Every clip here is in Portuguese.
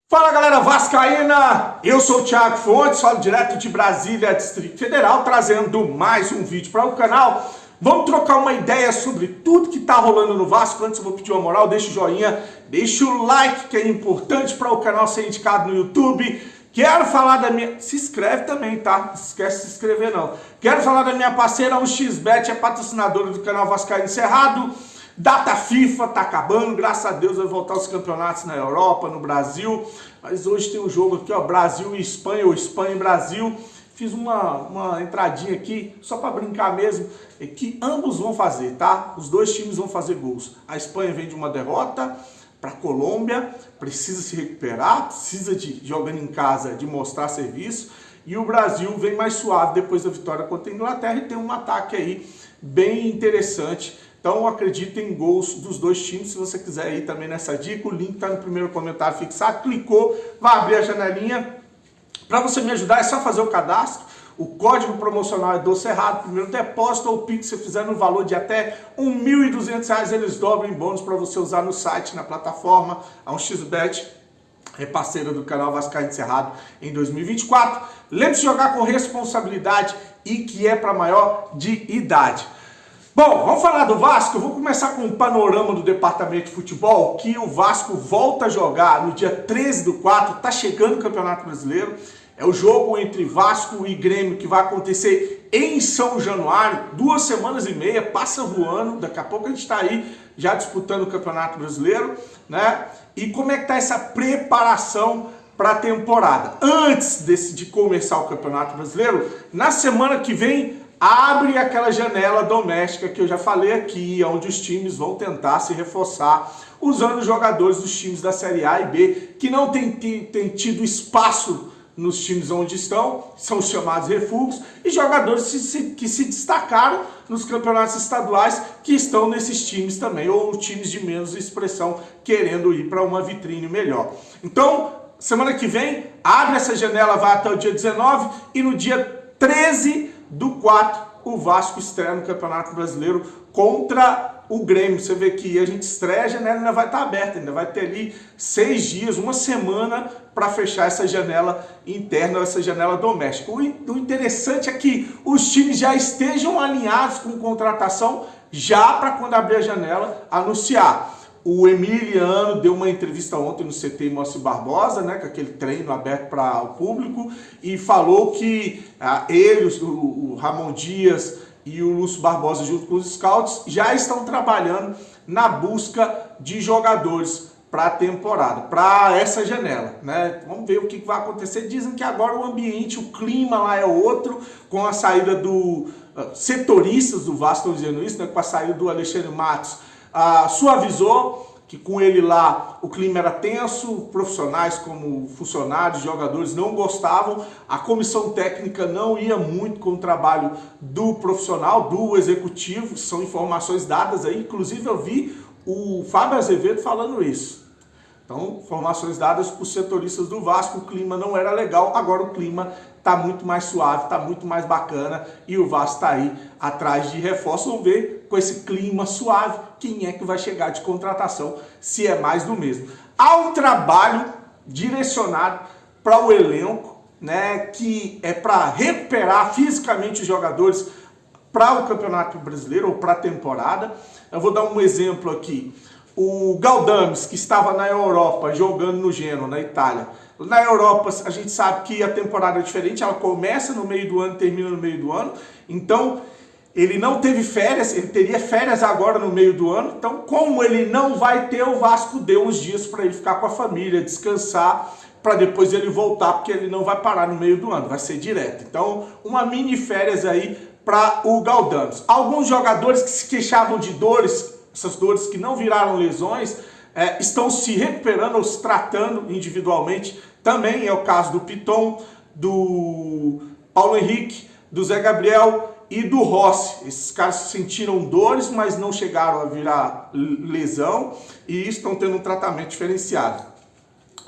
Fala galera vascaína, eu sou o Thiago Fontes, falo direto de Brasília, Distrito Federal, trazendo mais um vídeo para o canal. Vamos trocar uma ideia sobre tudo que tá rolando no Vasco. Antes eu vou pedir uma moral, deixa o joinha, deixa o like que é importante para o canal ser indicado no YouTube. Quero falar da minha... Se inscreve também, tá? Não esquece de se inscrever não. Quero falar da minha parceira, o XBet, é patrocinadora do canal Vascaíno Encerrado. Data FIFA tá acabando, graças a Deus vai voltar os campeonatos na Europa, no Brasil. Mas hoje tem um jogo aqui, ó, Brasil e Espanha, ou Espanha e Brasil. Fiz uma entradinha aqui, só para brincar mesmo, que ambos vão fazer, tá? Os dois times vão fazer gols. A Espanha vem de uma derrota para a Colômbia, precisa se recuperar, precisa de, jogando em casa, de mostrar serviço. E o Brasil vem mais suave depois da vitória contra a Inglaterra e tem um ataque aí bem interessante. Então eu acredito em gols dos dois times. Se você quiser ir também nessa dica, o link está no primeiro comentário fixado. Clicou, vai abrir a janelinha. Para você me ajudar é só fazer o cadastro. O código promocional é Doce Errado. Primeiro depósito ou Pix, se você fizer no valor de até R$ 1.200, eles dobram em bônus para você usar no site, na plataforma. A 1xBet é parceira do canal Vascaíno Encerrado em 2024. Lembre-se de jogar com responsabilidade e que é para maior de idade. Bom, vamos falar do Vasco. Eu vou começar com um panorama do departamento de futebol, que o Vasco volta a jogar no dia 13/4, tá chegando o Campeonato Brasileiro. É o jogo entre Vasco e Grêmio que vai acontecer em São Januário, 2 semanas e meia, passa voando, daqui a pouco a gente está aí já disputando o Campeonato Brasileiro, né? E como é que tá essa preparação para a temporada? Antes de começar o Campeonato Brasileiro, na semana que vem, abre aquela janela doméstica que eu já falei aqui, onde os times vão tentar se reforçar, usando os jogadores dos times da Série A e B, que não tem tido espaço nos times onde estão, são os chamados refugos, e jogadores que se destacaram nos campeonatos estaduais, que estão nesses times também, ou times de menos expressão, querendo ir para uma vitrine melhor. Então, semana que vem, abre essa janela, vai até o dia 19, e no dia 13/4, o Vasco estreia no Campeonato Brasileiro contra o Grêmio. Você vê que a gente estreia, a janela ainda vai estar aberta, ainda vai ter ali 6 dias, uma semana para fechar essa janela interna, essa janela doméstica. O interessante é que os times já estejam alinhados com contratação, já para quando abrir a janela anunciar. O Emiliano deu uma entrevista ontem no CT Moacir Barbosa, né, com aquele treino aberto para o público, e falou que o Ramon Dias e o Lúcio Barbosa, junto com os scouts, já estão trabalhando na busca de jogadores para a temporada, para essa janela, né? Vamos ver o que vai acontecer. Dizem que agora o ambiente, o clima lá é outro, com a saída do setoristas do Vasco, estão dizendo isso, né, com a saída do Alexandre Matos. Suavizou, que com ele lá o clima era tenso, profissionais como funcionários, jogadores não gostavam, a comissão técnica não ia muito com o trabalho do profissional, do executivo, são informações dadas aí, inclusive eu vi o Fábio Azevedo falando isso. Então, informações dadas por setoristas do Vasco, o clima não era legal, agora o clima está muito mais suave, está muito mais bacana e o Vasco está aí atrás de reforço. Vamos ver com esse clima suave quem é que vai chegar de contratação, se é mais do mesmo. Há um trabalho direcionado para o elenco, né, que é para recuperar fisicamente os jogadores para o Campeonato Brasileiro ou para a temporada. Eu vou dar um exemplo aqui. O Galdames, que estava na Europa jogando no Genoa, na Itália. Na Europa, a gente sabe que a temporada é diferente, ela começa no meio do ano e termina no meio do ano. Então, ele não teve férias, ele teria férias agora no meio do ano. Então, como ele não vai ter, o Vasco deu uns dias para ele ficar com a família, descansar, para depois ele voltar, porque ele não vai parar no meio do ano, vai ser direto. Então, uma mini férias aí para o Galdames. Alguns jogadores que se queixavam de dores, essas dores que não viraram lesões, estão se recuperando ou se tratando individualmente. Também é o caso do Piton, do Paulo Henrique, do Zé Gabriel e do Rossi. Esses caras sentiram dores, mas não chegaram a virar lesão e estão tendo um tratamento diferenciado.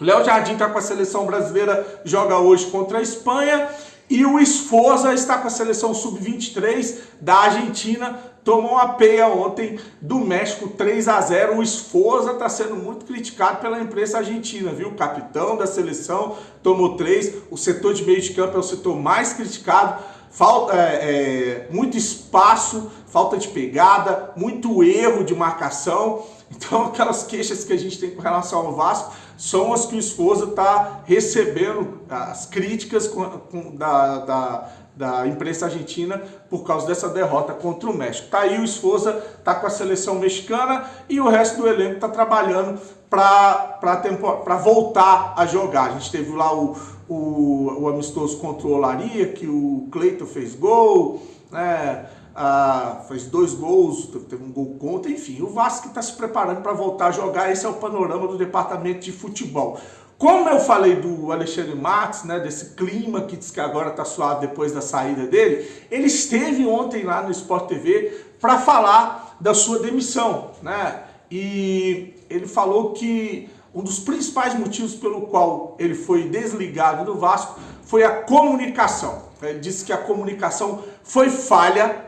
O Léo Jardim está com a seleção brasileira, joga hoje contra a Espanha. E o Sforza está com a seleção sub-23 da Argentina, tomou uma peia ontem do México 3-0. O Sforza está sendo muito criticado pela imprensa argentina, viu? O capitão da seleção tomou 3, o setor de meio de campo é o setor mais criticado. Falta muito espaço, falta de pegada, muito erro de marcação. Então aquelas queixas que a gente tem com relação ao Vasco são as que o Sforza está recebendo, as críticas da imprensa argentina por causa dessa derrota contra o México. Tá aí, o Sforza tá com a seleção mexicana e o resto do elenco tá trabalhando para voltar a jogar. A gente teve lá o amistoso contra o Olaria, que o Cleiton fez gol, né? Fez 2 gols, teve um gol contra, enfim, o Vasco está se preparando para voltar a jogar. Esse é o panorama do departamento de futebol. Como eu falei do Alexandre Matos, né, desse clima que diz que agora está suave depois da saída dele, ele esteve ontem lá no Sport TV para falar da sua demissão, né? E ele falou que um dos principais motivos pelo qual ele foi desligado do Vasco foi a comunicação. Ele disse que a comunicação foi falha,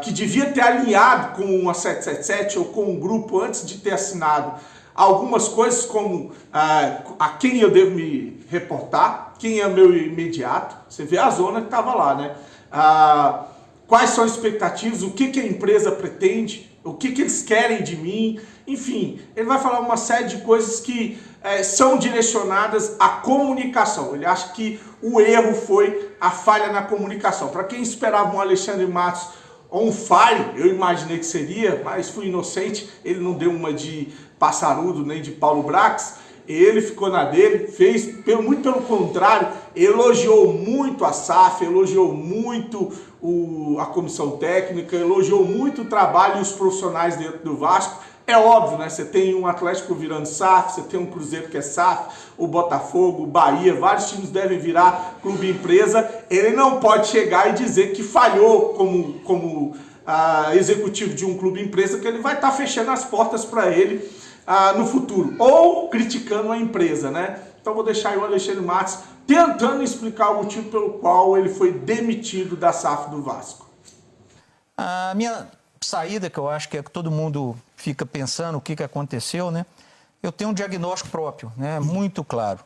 que devia ter alinhado com a 777 ou com um grupo antes de ter assinado algumas coisas, como a quem eu devo me reportar, quem é meu imediato. Você vê a zona que estava lá, né? Quais são as expectativas, o que a empresa pretende, o que eles querem de mim. Enfim, ele vai falar uma série de coisas que são direcionadas à comunicação. Ele acha que o erro foi a falha na comunicação. Para quem esperava um Alexandre Matos on fire, eu imaginei que seria, mas fui inocente. Ele não deu uma de passarudo nem de Paulo Brax. Ele ficou na dele, fez muito pelo contrário, elogiou muito a SAF, elogiou muito a comissão técnica, elogiou muito o trabalho e os profissionais dentro do Vasco. É óbvio, né? Você tem um Atlético virando SAF, você tem um Cruzeiro que é SAF, o Botafogo, o Bahia, vários times devem virar clube empresa. Ele não pode chegar e dizer que falhou como executivo de um clube empresa, que ele vai estar fechando as portas para ele no futuro, ou criticando a empresa, né? Então vou deixar aí o Alexandre Matos tentando explicar o motivo pelo qual ele foi demitido da SAF do Vasco. A minha saída, que eu acho que é que todo mundo fica pensando o que aconteceu, né? Eu tenho um diagnóstico próprio, né? Muito claro.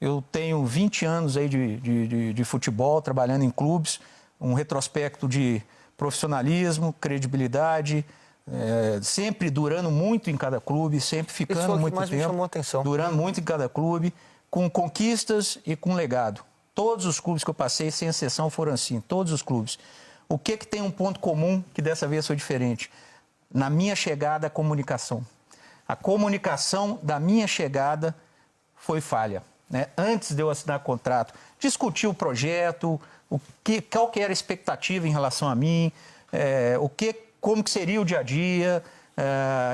Eu tenho 20 anos aí de futebol, trabalhando em clubes, um retrospecto de profissionalismo, credibilidade, sempre durando muito em cada clube, sempre ficando muito tempo, me chamou a atenção. Durando muito em cada clube, com conquistas e com legado. Todos os clubes que eu passei, sem exceção, foram assim, todos os clubes. O que tem um ponto comum que dessa vez foi diferente? Na minha chegada, a comunicação. A comunicação da minha chegada foi falha, né? Antes de eu assinar contrato, discutir o projeto, qual que era a expectativa em relação a mim, como que seria o dia a dia,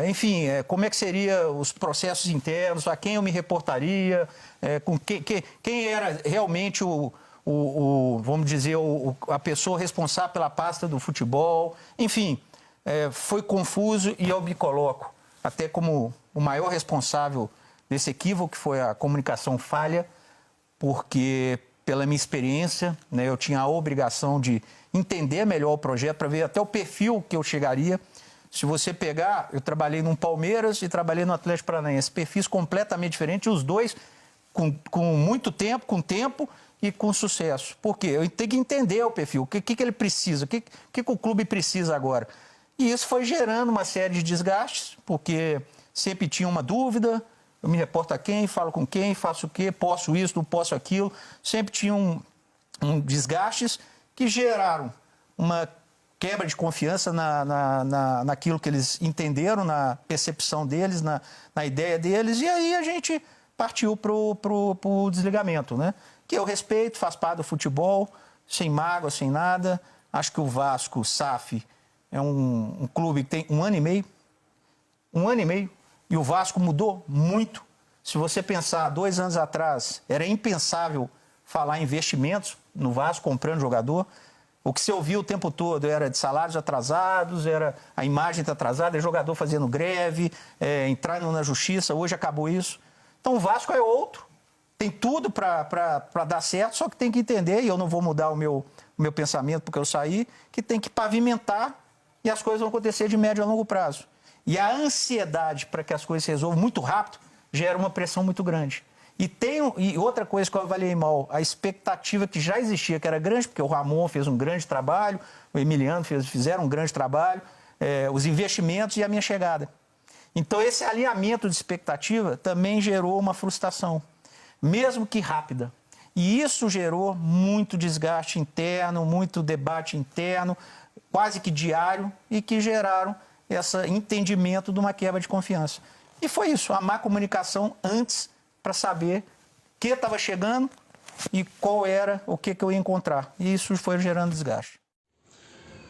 enfim, como é que seriam os processos internos, a quem eu me reportaria, quem era realmente vamos dizer, a pessoa responsável pela pasta do futebol. Enfim, foi confuso e eu me coloco até como o maior responsável desse equívoco, que foi a comunicação falha, porque pela minha experiência, né, eu tinha a obrigação de entender melhor o projeto para ver até o perfil que eu chegaria. Se você pegar, eu trabalhei no Palmeiras e trabalhei no Atlético Paranaense, perfis completamente diferentes, os dois com muito tempo, com tempo e com sucesso. Por quê? Eu tenho que entender o perfil, o que ele precisa, o que o clube precisa agora. E isso foi gerando uma série de desgastes, porque sempre tinha uma dúvida, eu me reporto a quem, falo com quem, faço o quê, posso isso, não posso aquilo. Sempre tinha desgastes que geraram uma quebra de confiança naquilo que eles entenderam, na percepção deles, na ideia deles, e aí a gente partiu para o desligamento, né? Que eu respeito, faz parte do futebol, sem mágoa, sem nada. Acho que o Vasco, o SAF, é um clube que tem um ano e meio, e o Vasco mudou muito. Se você pensar, 2 anos atrás, era impensável falar em investimentos no Vasco, comprando jogador. O que você ouvia o tempo todo era de salários atrasados, era a imagem está atrasada, é jogador fazendo greve, entrando na justiça. Hoje acabou isso. Então o Vasco é outro, tem tudo para dar certo, só que tem que entender, e eu não vou mudar o meu pensamento porque eu saí, que tem que pavimentar e as coisas vão acontecer de médio a longo prazo. E a ansiedade para que as coisas se resolvam muito rápido gera uma pressão muito grande. E outra coisa que eu avaliei mal, a expectativa que já existia, que era grande, porque o Ramon fez um grande trabalho, o Emiliano fizeram um grande trabalho, os investimentos e a minha chegada. Então esse alinhamento de expectativa também gerou uma frustração, mesmo que rápida. E isso gerou muito desgaste interno, muito debate interno, quase que diário, e que geraram esse entendimento de uma quebra de confiança. E foi isso, a má comunicação antes para saber o que estava chegando e qual era, o que eu ia encontrar. E isso foi gerando desgaste.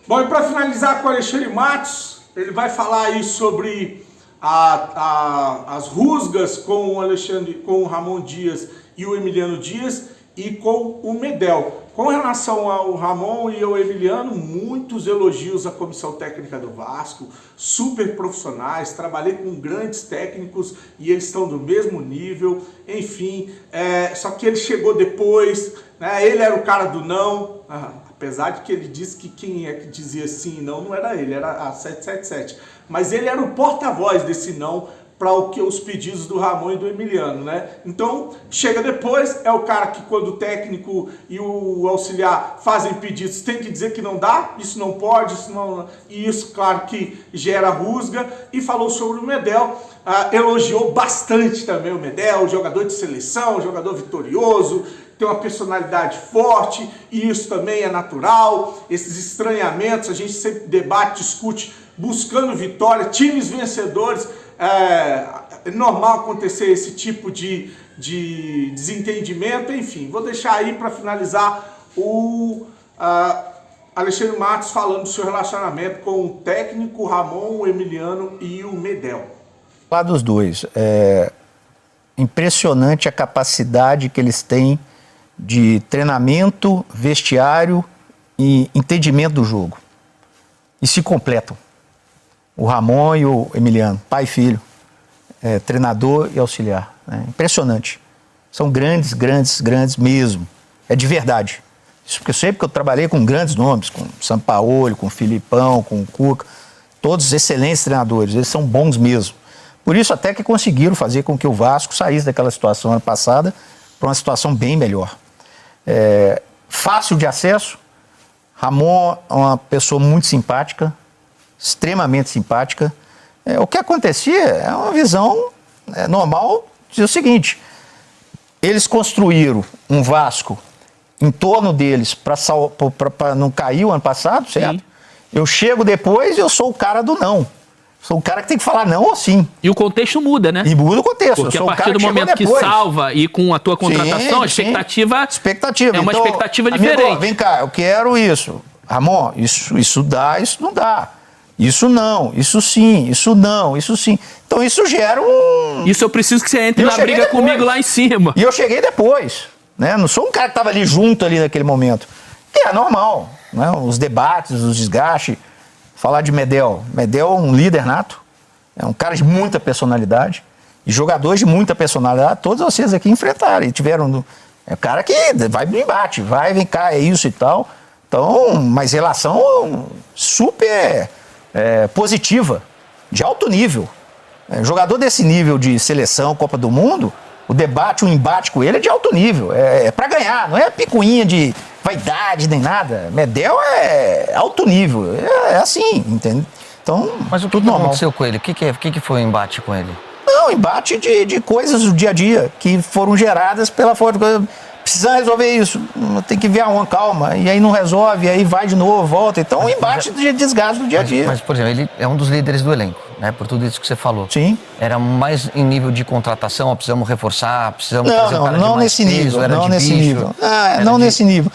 Bom, e para finalizar com o Alexandre Matos, ele vai falar aí sobre as rusgas com o Ramon Dias e o Emiliano Dias e com o Medel. Com relação ao Ramon e ao Emiliano, muitos elogios à comissão técnica do Vasco, super profissionais, trabalhei com grandes técnicos e eles estão do mesmo nível, enfim, só que ele chegou depois, né, ele era o cara do não, apesar de que ele disse que quem é que dizia sim e não era ele, era a 777, mas ele era o porta-voz desse não, para os pedidos do Ramon e do Emiliano, né? Então, chega depois, é o cara que quando o técnico e o auxiliar fazem pedidos, tem que dizer que não dá, isso não pode, isso não... E isso, claro, que gera rusga. E falou sobre o Medel, elogiou bastante também o Medel, jogador de seleção, jogador vitorioso, tem uma personalidade forte, e isso também é natural. Esses estranhamentos, a gente sempre debate, discute, buscando vitória, times vencedores. É normal acontecer esse tipo de desentendimento, enfim. Vou deixar aí para finalizar o Alexandre Matos falando do seu relacionamento com o técnico Ramon, o Emiliano e o Medel. Lá dos dois, impressionante a capacidade que eles têm de treinamento, vestiário e entendimento do jogo. E se completam. O Ramon e o Emiliano, pai e filho, treinador e auxiliar. Impressionante. São grandes, grandes, grandes mesmo. É de verdade. Isso porque sempre que eu trabalhei com grandes nomes, com o Sampaoli, com o Filipão, com o Cuca, todos excelentes treinadores, eles são bons mesmo. Por isso até que conseguiram fazer com que o Vasco saísse daquela situação ano passada para uma situação bem melhor. Fácil de acesso. Ramon é uma pessoa muito simpática, extremamente simpática. O que acontecia é uma visão normal, dizer o seguinte: eles construíram um Vasco em torno deles para não cair o ano passado, certo? Sim. Eu chego depois e eu sou o cara do não. Sou o cara que tem que falar não ou sim. E o contexto muda, né? E muda o contexto. Porque a partir do momento que salva e com a tua contratação, a expectativa é uma expectativa diferente. Amigo, vem cá, eu quero isso. Ramon, isso dá, isso não dá. Isso não, isso sim, isso não, isso sim. Então isso gera um... Isso eu preciso que você entre na briga comigo lá em cima. E eu cheguei depois, né? Não sou um cara que estava ali junto ali naquele momento. E é normal, né? Os debates, os desgastes. Falar de Medel. Medel é um líder nato, é um cara de muita personalidade. E jogadores de muita personalidade, todos vocês aqui enfrentaram e tiveram... É um cara que vai no embate, vem cá, é isso e tal. Então, mas relação super... positiva, de alto nível. Jogador desse nível de seleção, Copa do Mundo, o debate, o embate com ele é de alto nível. É para ganhar, não é picuinha de vaidade nem nada. Medel é alto nível. É assim, entende? Então, mas o que aconteceu com ele? O que foi o embate com ele? Não, embate de coisas do dia a dia que foram geradas pela forma. Precisa resolver isso, tem que ver calma, e aí não resolve, aí vai de novo, volta. Então, um embate de desgaste do dia a dia. Mas, por exemplo, ele é um dos líderes do elenco, né? Por tudo isso que você falou. Sim. Era mais em nível de contratação, precisamos reforçar, precisamos trazer um cara não nesse nível, não nesse nível. Não nesse nível.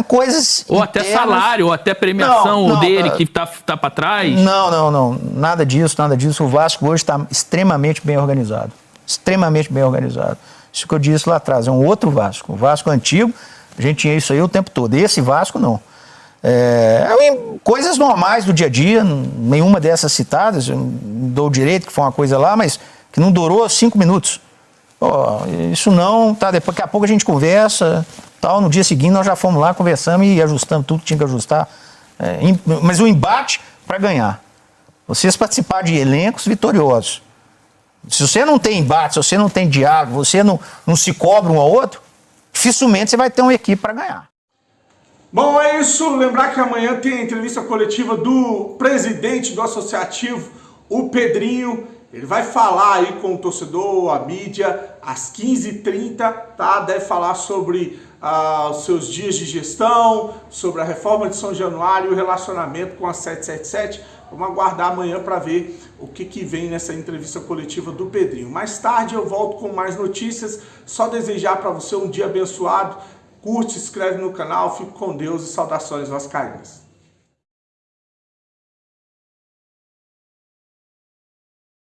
Coisas ou até internas. Salário, ou até premiação dele que tá para trás. Não. Nada disso. O Vasco hoje está extremamente bem organizado. Extremamente bem organizado. Isso que eu disse lá atrás, é um outro Vasco. O Vasco antigo, a gente tinha isso aí o tempo todo. Esse Vasco, não. Coisas normais do dia a dia, nenhuma dessas citadas, eu dou o direito que foi uma coisa lá, mas que não durou 5 minutos. Isso não, tá? Daqui a pouco a gente conversa, tal. No dia seguinte nós já fomos lá, conversamos e ajustamos tudo que tinha que ajustar. Mas o embate para ganhar. Vocês participar de elencos vitoriosos. Se você não tem embate, se você não tem diálogo, você não se cobra um ao outro, dificilmente você vai ter uma equipe para ganhar. Bom, é isso. Lembrar que amanhã tem a entrevista coletiva do presidente do associativo, o Pedrinho. Ele vai falar aí com o torcedor, a mídia, às 15h30, tá? Deve falar sobre os seus dias de gestão, sobre a reforma de São Januário e o relacionamento com a 777. Vamos aguardar amanhã para ver o que vem nessa entrevista coletiva do Pedrinho. Mais tarde eu volto com mais notícias. Só desejar para você um dia abençoado. Curte, se inscreve no canal. Fique com Deus e saudações vascaínas.